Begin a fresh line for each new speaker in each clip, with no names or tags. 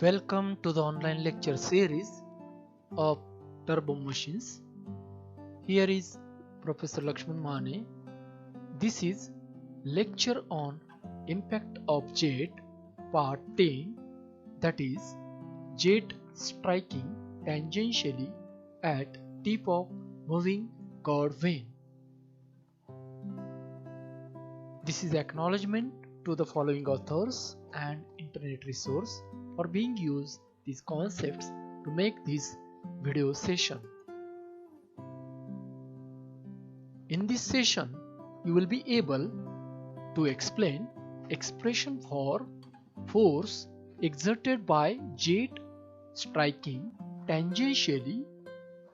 Welcome to the online lecture series of Turbo Machines. Here is Professor Lakshman Mane. This is lecture on impact of jet part 10, that is jet striking tangentially at tip of moving chord vane. This is acknowledgement to the following authors and internet resource for being used these concepts to make this video session. In this session, you will be able to explain expression for force exerted by jet striking tangentially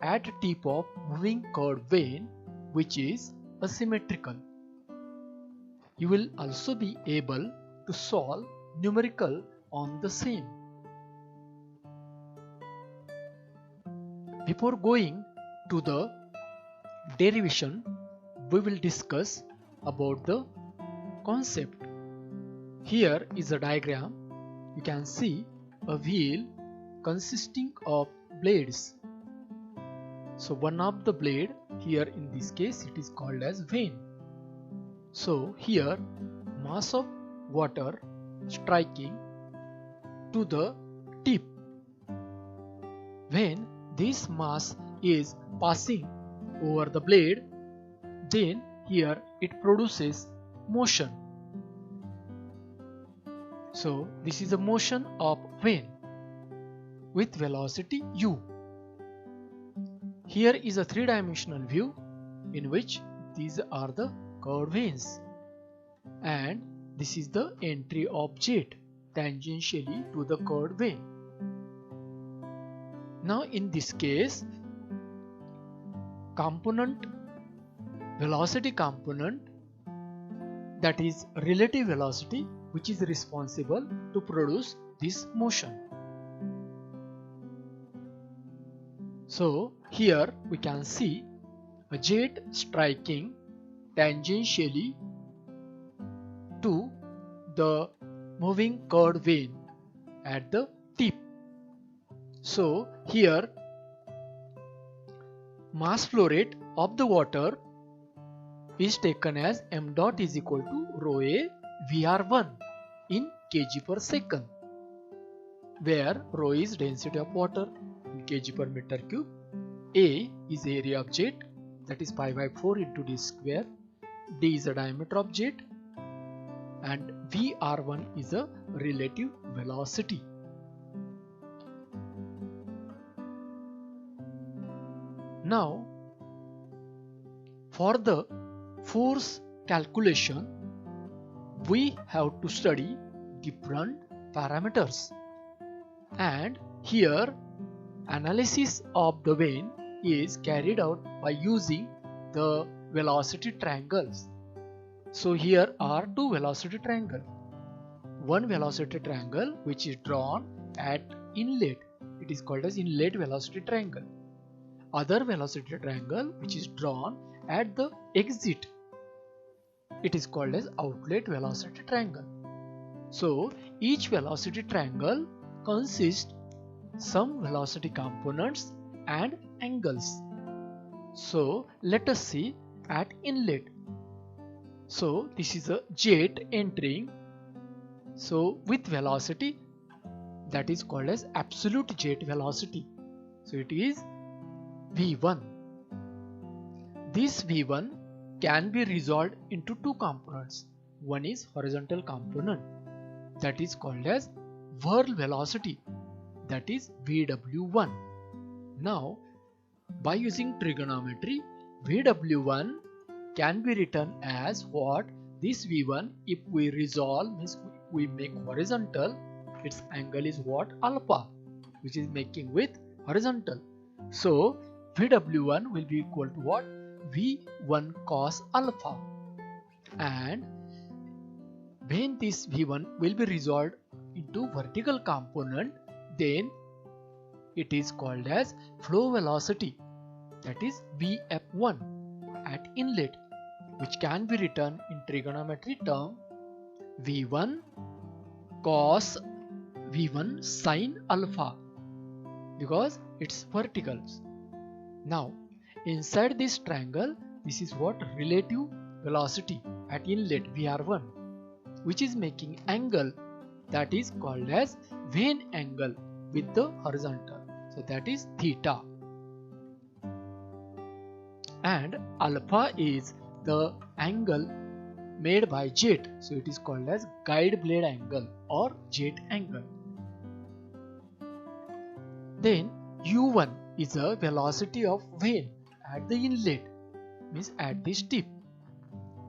at tip of moving chord vane, which is asymmetrical. You will also be able to solve numerical on the same. Before going to the derivation, we will discuss about the concept. Here is a diagram. You can see a wheel consisting of blades. So one of the blade, here in this case it is called as vane. So here mass of water striking to the tip. When this mass is passing over the blade, then here it produces motion. So this is a motion of vane with velocity u. Here is a three-dimensional view in which these are the chord vanes, and this is the entry of jet tangentially to the chord vane. Now in this case, component, velocity component, that is relative velocity, which is responsible to produce this motion. So here we can see a jet striking tangentially to the moving chord vane at the tip. So here mass flow rate of the water is taken as m dot is equal to rho a Vr1 in kg per second, where rho is density of water in kg per meter cube, a is area of jet, that is pi by 4 into d square, d is the diameter of jet, and Vr1 is a relative velocity. Now for the force calculation, we have to study different parameters, and here analysis of the vane is carried out by using the velocity triangles. So here are two velocity triangles. One velocity triangle which is drawn at inlet, it is called as inlet velocity triangle. Other velocity triangle which is drawn at the exit, it is called as outlet velocity triangle. So each velocity triangle consists some velocity components and angles. So let us see at inlet. So this is a jet entering, so with velocity, that is called as absolute jet velocity. So it is V1. This V1 can be resolved into two components. One is horizontal component, that is called as whirl velocity, that is Vw1. Now by using trigonometry, Vw1 can be written as what? This V1, if we resolve, means we make horizontal, its angle is what? Alpha, which is making with horizontal. So Vw1 will be equal to what? V1 cos alpha. And when this V1 will be resolved into vertical component, then it is called as flow velocity, that is Vf1 at inlet, which can be written in trigonometry term V1 cos V1 sine alpha because it's verticals. Now inside this triangle, this is what relative velocity at inlet VR1, which is making angle that is called as vane angle with the horizontal. So that is theta. And alpha is the angle made by jet, so it is called as guide blade angle or jet angle. Then u1 is a velocity of vane at the inlet, means at this tip.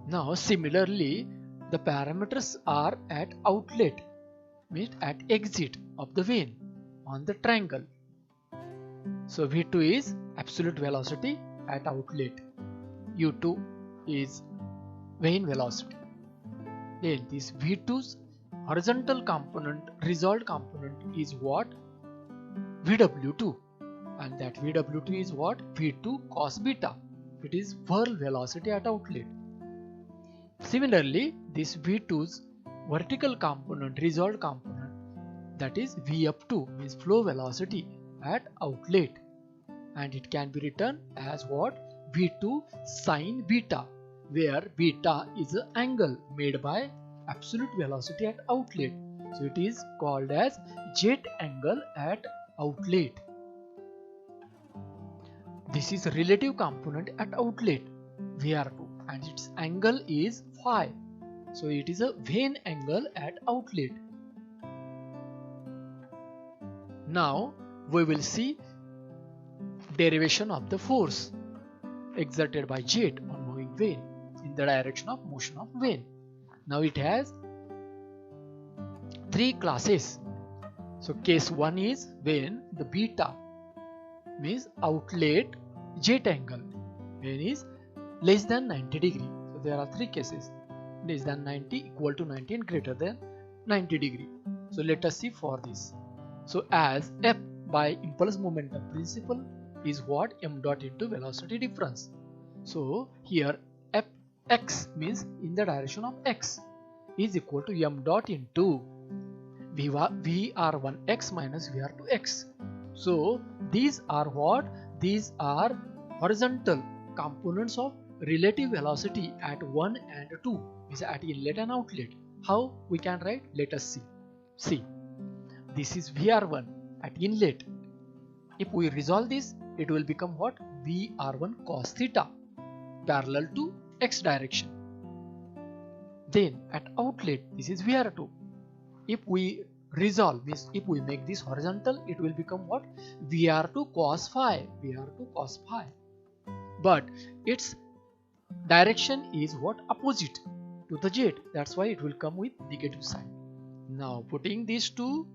Now similarly the parameters are at outlet, means at exit of the vane on the triangle. So v2 is absolute velocity at outlet, u2 is vane velocity. Then this v2's horizontal component, resolved component is what? Vw2, and that Vw2 is what? V2 cos beta. It is whirl velocity at outlet. Similarly, this V2's vertical component, resolved component, that is V up 2, means flow velocity at outlet, and it can be written as what? V2 sine beta, where beta is an angle made by absolute velocity at outlet. So it is called as jet angle at outlet. This is a relative component at outlet VR2 and its angle is phi. So it is a vane angle at outlet. Now we will see derivation of the force exerted by jet on moving vane in the direction of motion of vane. Now it has three classes. So case 1 is when the beta means outlet jet angle, when is less than 90 degree. So there are three cases: less than 90, equal to 90 and greater than 90 degree. So let us see for this. So as F by impulse momentum principle is what? M dot into velocity difference. So here Fx means in the direction of x is equal to M dot into VR1x minus VR2x. So these are what? These are horizontal components of relative velocity at 1 and 2, is at inlet and outlet. How we can write? Let us see. See, this is VR1 at inlet. If we resolve this, it will become what? VR1 cos theta parallel to x direction. Then at outlet, this is VR2. If we resolve this, if we make this horizontal, it will become what? VR2 cos phi, VR2 cos phi. But its direction is what? Opposite to the jet. That's why it will come with negative sign. Now putting these two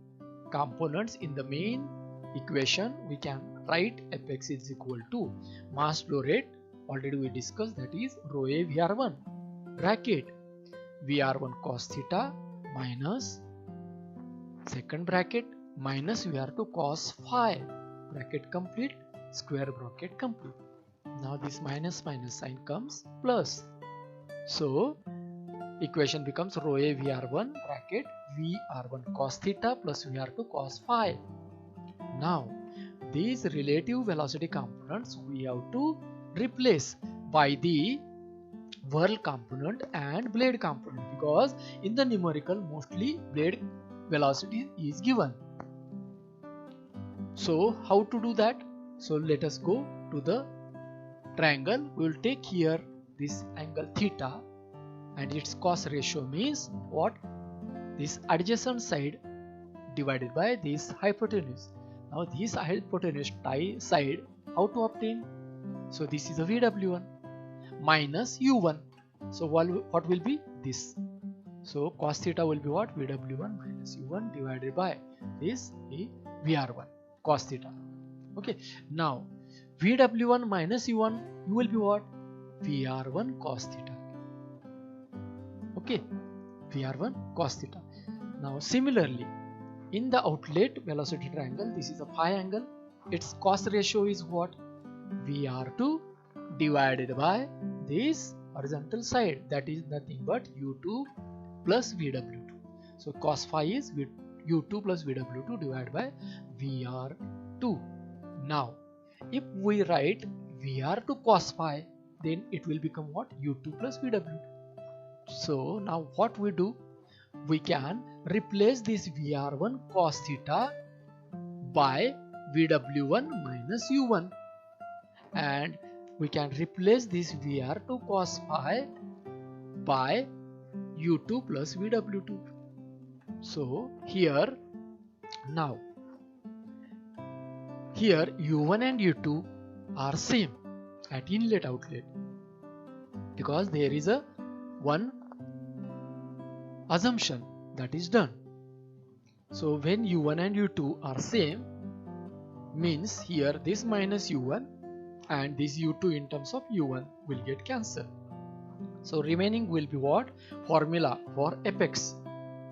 components in the main equation, we can write Fx is equal to mass flow rate. Already we discussed, that is rho a VR1 bracket VR1 cos theta minus second bracket minus VR2 cos phi bracket complete, square bracket complete. Now this minus sign comes plus. So equation becomes rho a VR1 bracket VR1 cos theta plus VR2 cos phi. Now these relative velocity components we have to replace by the whirl component and blade component, because in the numerical mostly blade velocity is given. So how to do that? So let us go to the triangle. We will take here this angle theta and its cos ratio means what? This adjacent side divided by this hypotenuse. Now this hypotenuse side, how to obtain? So this is a VW1 minus U1. So what will be this? So cos theta will be what? VW1 minus U1 divided by this VR1 cos theta. Okay. Now VW1 minus U1 will be what? VR1 cos theta. Okay. VR1 cos theta. Now similarly, in the outlet velocity triangle, this is a phi angle. Its cos ratio is what? VR2 divided by this horizontal side, that is nothing but U2 plus VW2. So cos phi is U2 plus VW2 divided by VR2. Now, if we write VR2 cos phi, then it will become what? U2 plus VW2. So now what we do? We can replace this VR1 cos theta by VW1 minus U1, and we can replace this VR2 cos phi by U2 plus VW2. So here U1 and U2 are same at inlet outlet, because there is a one assumption that is done. So when U1 and U2 are same, means here this minus U1 and this U2 in terms of U1 will get cancelled. So remaining will be what? Formula for apex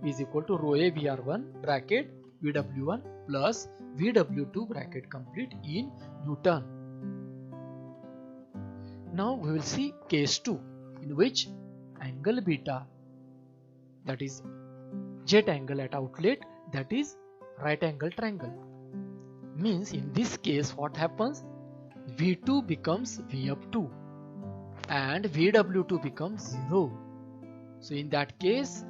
is equal to rho A VR1 bracket VW1 plus VW2 bracket complete in Newton. Now we will see case 2, in which angle beta, that is jet angle at outlet, that is right angle triangle. Means in this case what happens? V2 becomes V2 and VW2 becomes 0. So in that case,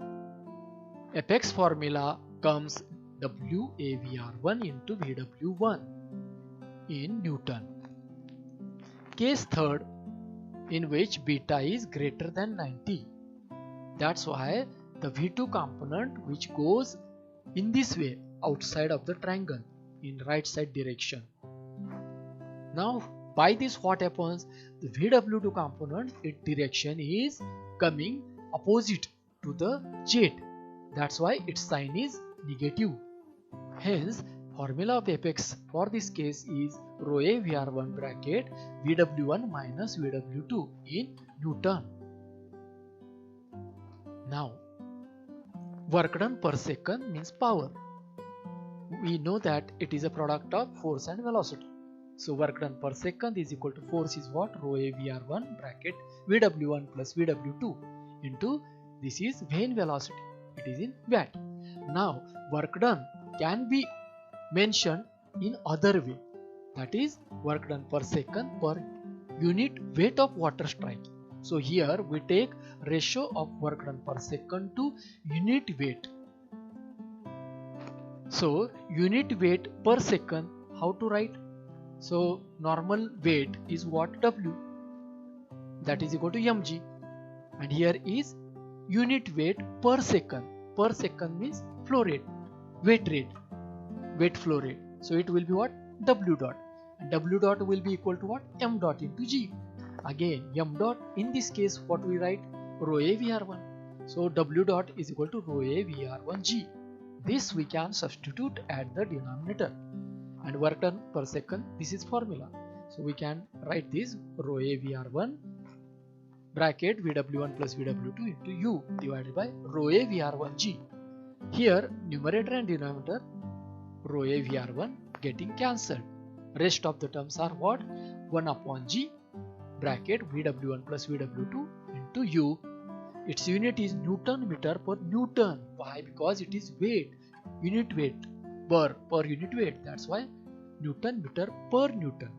apex formula comes WAVR1 into VW1 in Newton. Case 3rd, in which beta is greater than 90. That's why the V2 component which goes in this way outside of the triangle in right side direction. Now by this what happens? The VW2 component, its direction is coming opposite to the jet. That's why its sign is negative. Hence formula of apex for this case is rho A VR1 bracket VW1 minus VW2 in Newton. Now work done per second means power. We know that it is a product of force and velocity. So work done per second is equal to force is what? Rho A VR1 bracket VW1 plus VW2 into this is vane velocity. It is in watt. Now work done can be mentioned in other way, that is work done per second per unit weight of water striking. So here we take ratio of work done per second to unit weight. So unit weight per second, how to write? So normal weight is what? W, that is equal to mg, and here is unit weight per second. Per second means flow rate, weight rate, weight flow rate. So it will be what? W dot, and W dot will be equal to what? M dot into G. Again M dot, in this case what we write? Rho A VR1. So W dot is equal to rho A VR1 G. This we can substitute at the denominator, and work done per second, this is formula. So we can write this rho A VR1 bracket VW1 plus VW2 into U divided by rho A VR1 G. Here numerator and denominator rho A VR1 getting cancelled. Rest of the terms are what? 1 upon G bracket VW1 plus VW2 into U. Its unit is Newton meter per Newton. Why? Because it is weight, unit weight per unit weight. That's why Newton meter per Newton.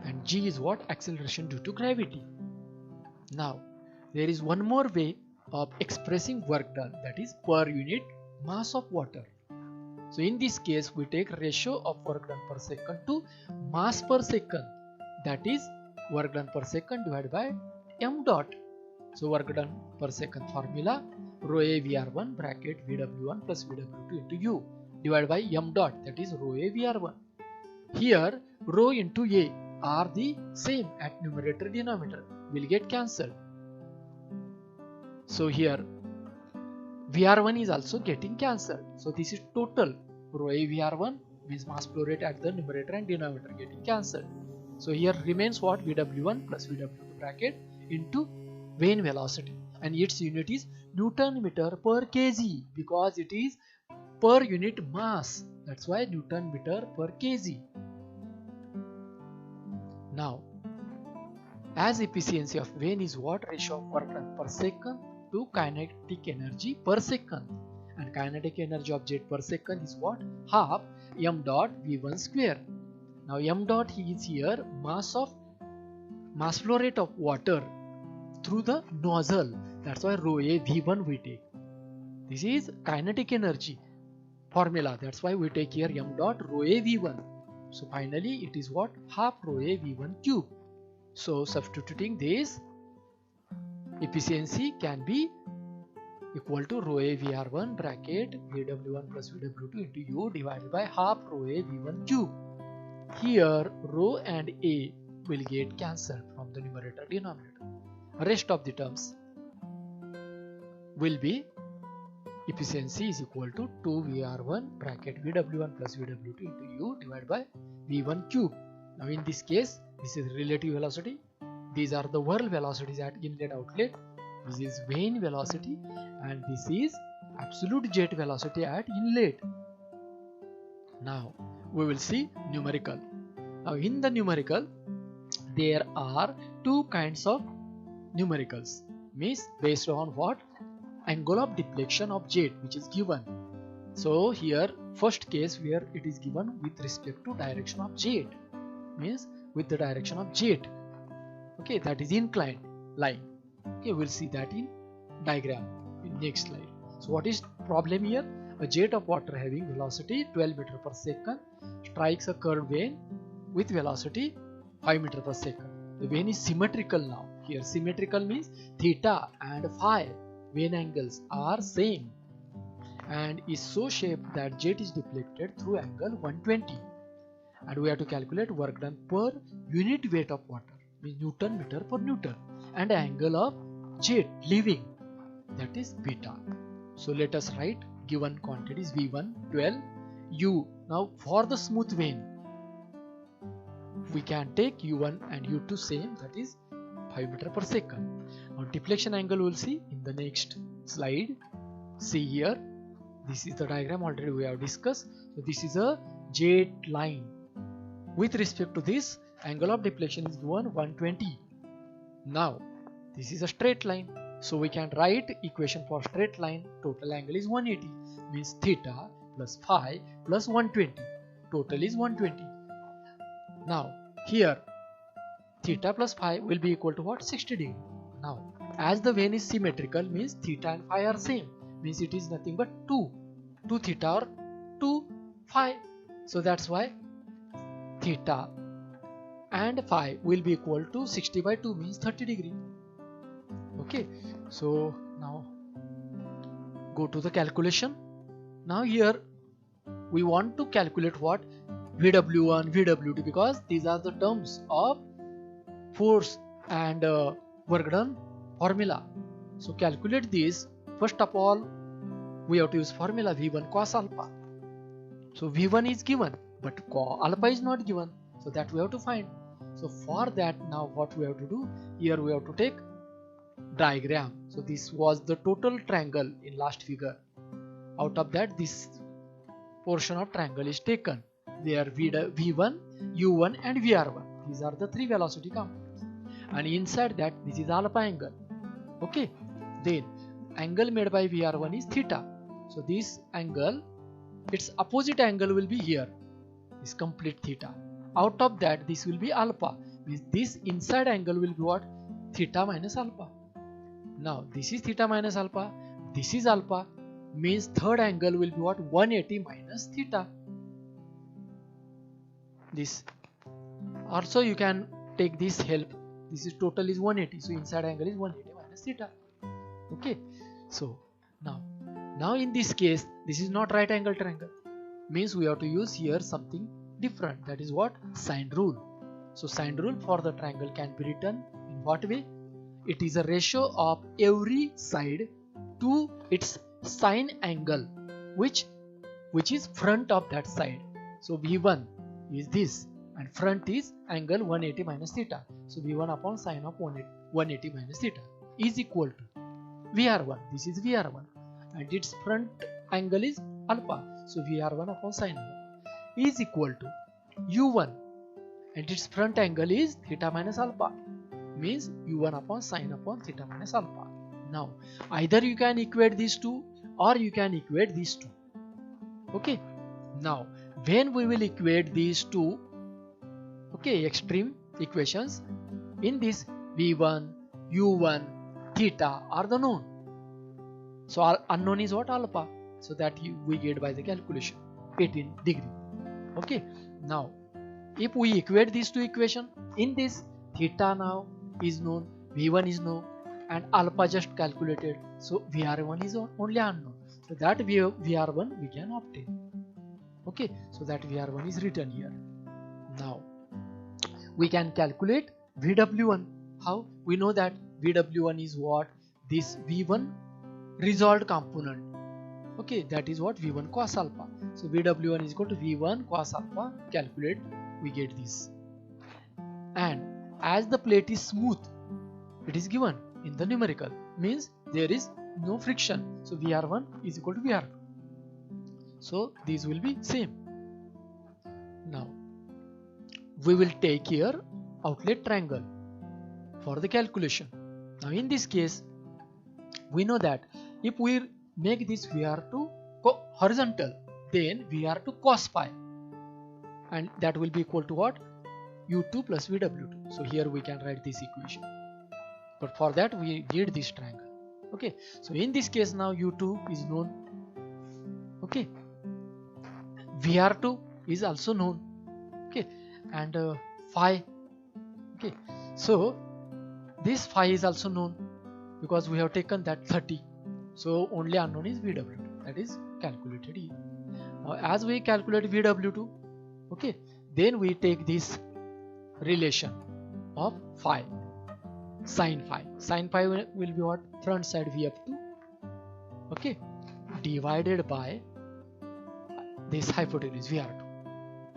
And G is what? Acceleration due to gravity. Now there is one more way of expressing work done, that is per unit mass of water. So in this case we take ratio of work done per second to mass per second, that is work done per second divided by m dot. So work done per second formula rho A VR1 bracket VW1 plus VW2 into U divided by m dot, that is rho A VR1. Here rho into A are the same at numerator denominator, will get cancelled. So here VR1 is also getting cancelled. So this is total rho A VR1 means mass flow rate at the numerator and denominator getting cancelled. So here remains what? VW1 plus VW2 bracket into vane velocity, and its unit is Newton meter per kg because it is per unit mass. That's why Newton meter per kg. Now as efficiency of vane is what? Ratio of work done per second to kinetic energy per second, and kinetic energy of jet per second is what? Half m dot v1 square. Now m dot is here mass flow rate of water through the nozzle. That's why rho a v1 we take. This is kinetic energy formula. That's why we take here m dot rho a v1. So finally it is what? Half rho a v1 cube. So substituting this, efficiency can be equal to rho a vr1 bracket vw1 plus vw2 into u divided by half rho a v1 cube. Here rho and a will get cancelled from the numerator denominator. Rest of the terms will be efficiency is equal to 2vr1 bracket vw1 plus vw2 into u divided by v1 cube. Now in this case, this is relative velocity. These are the whirl velocities at inlet outlet. This is vane velocity and this is absolute jet velocity at inlet. Now we will see numerical. Now in the numerical, there are two kinds of numericals. Means based on what? Angle of deflection of jet which is given. So here first case where it is given with respect to direction of jet, means with the direction of jet. Okay, that is inclined line. Okay, we'll see that in diagram in next slide. So what is problem here? A jet of water having velocity 12 meter per second strikes a curved vane with velocity 5 meter per second. The vane is symmetrical now. Here symmetrical means theta and phi vane angles are same and is so shaped that jet is deflected through angle 120. And we have to calculate work done per unit weight of water, means Newton meter per Newton, and angle of jet leaving, that is beta. So let us write given quantities v1 12 u. Now for the smooth vane we can take u1 and u2 same, that is 5 meter per second. Now deflection angle we will see in the next slide. See here, this is the diagram already we have discussed. So this is a jet line. With respect to this, angle of deflection is given 120. Now this is a straight line, so we can write equation for straight line. Total angle is 180, means theta plus phi plus 120. Total is 120. Now here theta plus phi will be equal to what? 60 degree. Now as the vane is symmetrical, means theta and phi are same, means it is nothing but 2 theta or 2 phi. So that's why theta and phi will be equal to 60 by 2, means 30 degree. Okay, so now go to the calculation. Now here we want to calculate what? VW1, VW2, because these are the terms of force and work done formula. So calculate this. First of all, we have to use formula V1 cos alpha. So V1 is given, but alpha is not given. So that we have to find. So for that, now what we have to do? Here we have to take diagram. So this was the total triangle in last figure. Out of that, this portion of triangle is taken. There V1, U1 and VR1. These are the three velocity components. And inside that, this is alpha angle. Okay. Then angle made by VR1 is theta. So this angle, its opposite angle will be here. This complete theta. Out of that, this will be alpha. Means this inside angle will be what? Theta minus alpha. Now this is theta minus alpha. This is alpha. Means third angle will be what? 180 minus theta. This. Also you can take this help. This is total is 180. So inside angle is 180 minus theta. Okay. So now in this case, this is not right angle triangle. Means we have to use here something different. That is what? Sine rule. So sine rule for the triangle can be written in what way? It is a ratio of every side to its sine angle, which is front of that side. So V1 is this and front is angle 180 minus theta. So V1 upon sine of 180 minus theta is equal to VR1. This is VR1 and its front angle is alpha. So VR1 upon sine alpha is equal to U1 and its front angle is theta minus alpha, means U1 upon sine upon theta minus alpha. Now either you can equate these two or you can equate these two. Okay, now when we will equate these two, okay, extreme equations, in this v1, u1, theta are the known. So our unknown is what? Alpha. So that we get by the calculation 18 degree. Okay, now if we equate these two equations, in this theta now is known, v1 is known, and alpha just calculated, so vr1 is only unknown. So that vr1 we can obtain. Okay, so that vr1 is written here. Now we can calculate vw1. How? We know that vw1 is what? This v1 resolved component. Okay, that is what? v1 cos alpha. So vw1 is equal to v1 cos alpha. Calculate, we get this. And as the plate is smooth, it is given in the numerical, means there is no friction. So vr1 is equal to vr2. So these will be same. Now we will take here outlet triangle for the calculation. Now in this case, we know that if we make this vr2 horizontal, then vr2 cos phi, and that will be equal to what? u2 plus vw2. So here we can write this equation, but for that we need this triangle. Okay, so in this case now u2 is known. Okay, vr2 is also known. Okay, and phi. Okay, so this phi is also known because we have taken that 30. So only unknown is vw2, that is calculated here. Now as we calculate vw2, okay, then we take this relation of phi, sin phi. Sin phi will be what? Front side vf2, okay, divided by this hypotenuse vr2.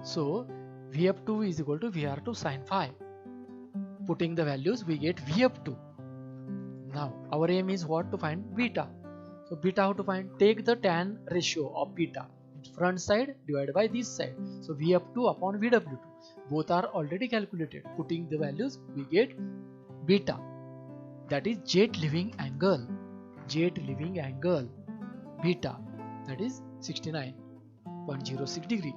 So vf2 is equal to vr2 sin phi. Putting the values, we get vf2. Now our aim is what? To find beta. So beta how to find? Take the tan ratio of beta, front side divided by this side. So vf2 upon vw2, both are already calculated. Putting the values, we get beta, that is jet leaving angle. Jet leaving angle beta, that is 69.06 degree.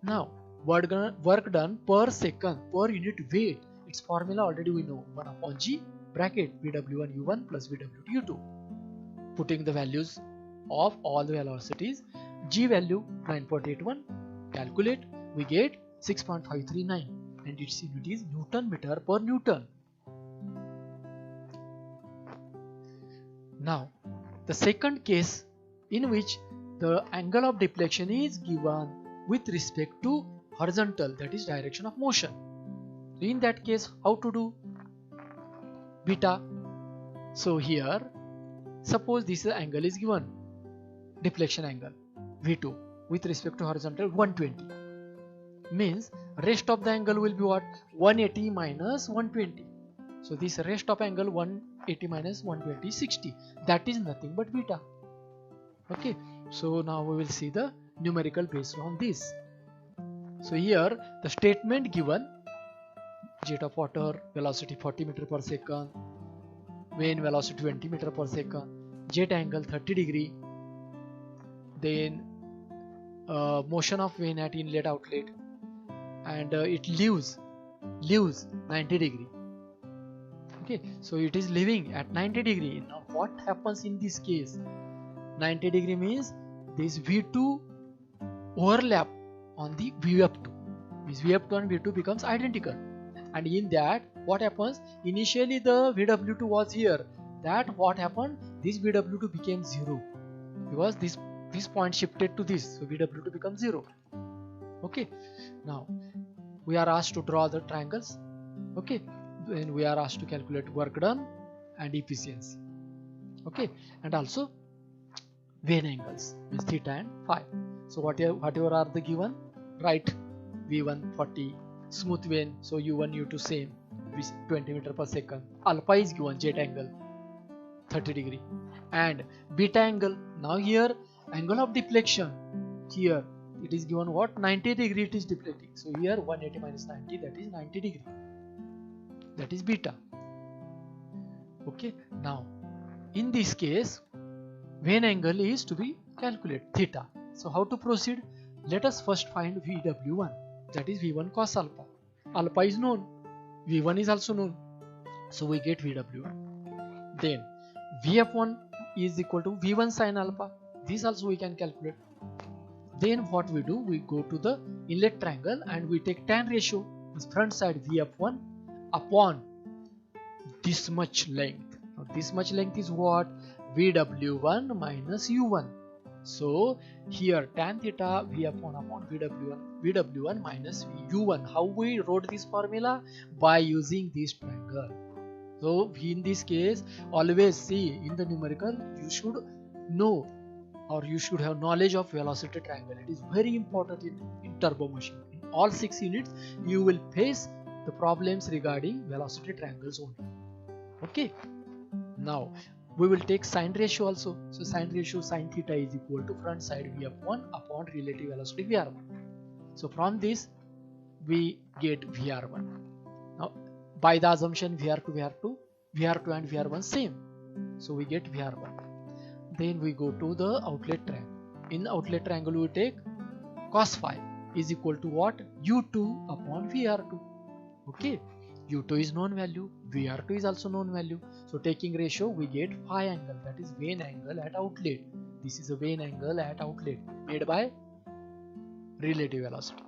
Now work done per second per unit weight. Its formula already we know, 1 upon g bracket vw1 u1 plus vw2 u2. Putting the values of all the velocities, g value 9.81, calculate, we get 6.539, and its unit is Newton meter per Newton. Now the second case, in which the angle of deflection is given with respect to horizontal, that is direction of motion. In that case, how to do? Beta. So here, suppose this angle is given, deflection angle v2 with respect to horizontal 120, means rest of the angle will be what? 180 minus 120. So this rest of angle 180 minus 120 is 60. That is nothing but beta. Okay, so now we will see the numerical based on this. So here the statement given, jet of water velocity 40 meter per second, vane velocity 20 meter per second, jet angle 30 degree, then motion of vane at inlet outlet, and it leaves 90 degree. Okay, so it is leaving at 90 degree. Now what happens in this case? 90 degree means this v2 overlap on the vf2, means vf2 and v2 becomes identical. And in that, what happens? Initially the vw2 was here. That what happened? This vw2 became 0 because this point shifted to this, so vw2 becomes 0. Okay, now we are asked to draw the triangles. Okay, then we are asked to calculate work done and efficiency. Okay, and also vane angles, means theta and phi. So whatever are the given, write v1 40, smooth vane, so u1 u2 same, 20 meter per second. Alpha is given, jet angle 30 degree, and beta angle. Now here angle of deflection, here it is given what? 90 degree it is deflecting. So here 180 minus 90, that is 90 degree, that is beta. Okay, now in this case Vane angle is to be calculated, theta. So how to proceed? Let us first find VW1, that is V1 cos alpha. Alpha is known, V1 is also known. So we get VW1. Then VF1 is equal to V1 sin alpha. This also we can calculate. Then what we do? We go to the inlet triangle and we take tan ratio. This front side VF1 upon this much length. Now this much length is what? VW1 minus U1. So here tan theta VF1 upon VW1 minus U1. How we wrote this formula? By using this triangle. So in this case, always see in the numerical, you should know or you should have knowledge of velocity triangle. It is very important in turbo machine. In all 6 units, you will face the problems regarding velocity triangles only. Okay. Now we will take sine ratio also. So sine ratio sin theta is equal to front side VF1 upon relative velocity VR1. So from this we get VR1. Now by the assumption VR2 and VR1 same. So we get VR1. Then we go to the outlet triangle. In outlet triangle we take cos phi is equal to what? U2 upon VR2. Okay. U2 is known value, VR2 is also known value. So taking ratio we get phi angle, that is Vane angle at outlet. This is a Vane angle at outlet made by relative velocity.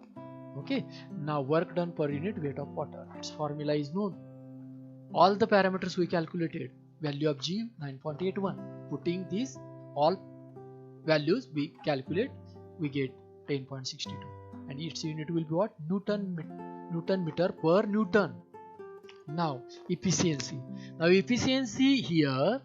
Okay. Now work done per unit weight of water. Its formula is known. All the parameters we calculated. Value of G 9.81. Putting these all values we calculate, we get 10.62. And its unit will be what? Newton meter per Newton. Now efficiency. Now efficiency here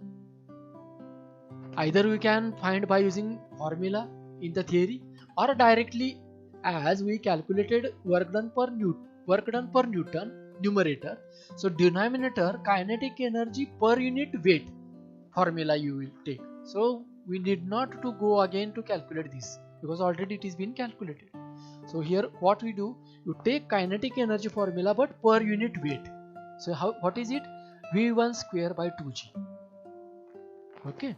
either we can find by using formula in the theory or directly as we calculated work done per Newton numerator. So denominator kinetic energy per unit weight formula you will take. So we need not to go again to calculate this because already it is been calculated. So here what we do, you take kinetic energy formula but per unit weight. So what is it? V1 square by 2g. Okay.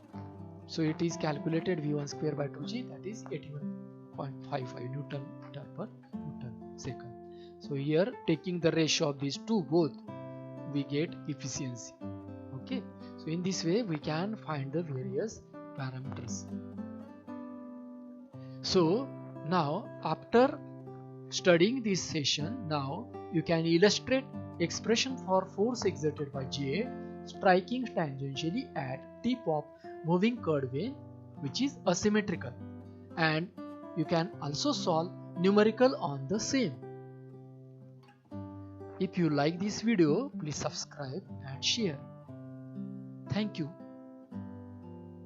So it is calculated V1 square by 2g, that is 81.55 Newton meter per Newton second. So here taking the ratio of these two both, we get efficiency. Okay. So in this way we can find the various parameters. So now after studying this session, now you can illustrate expression for force exerted by J striking tangentially at tip of moving curved vane which is asymmetrical, and you can also solve numerical on the same. If you like this video, please subscribe and share. Thank you.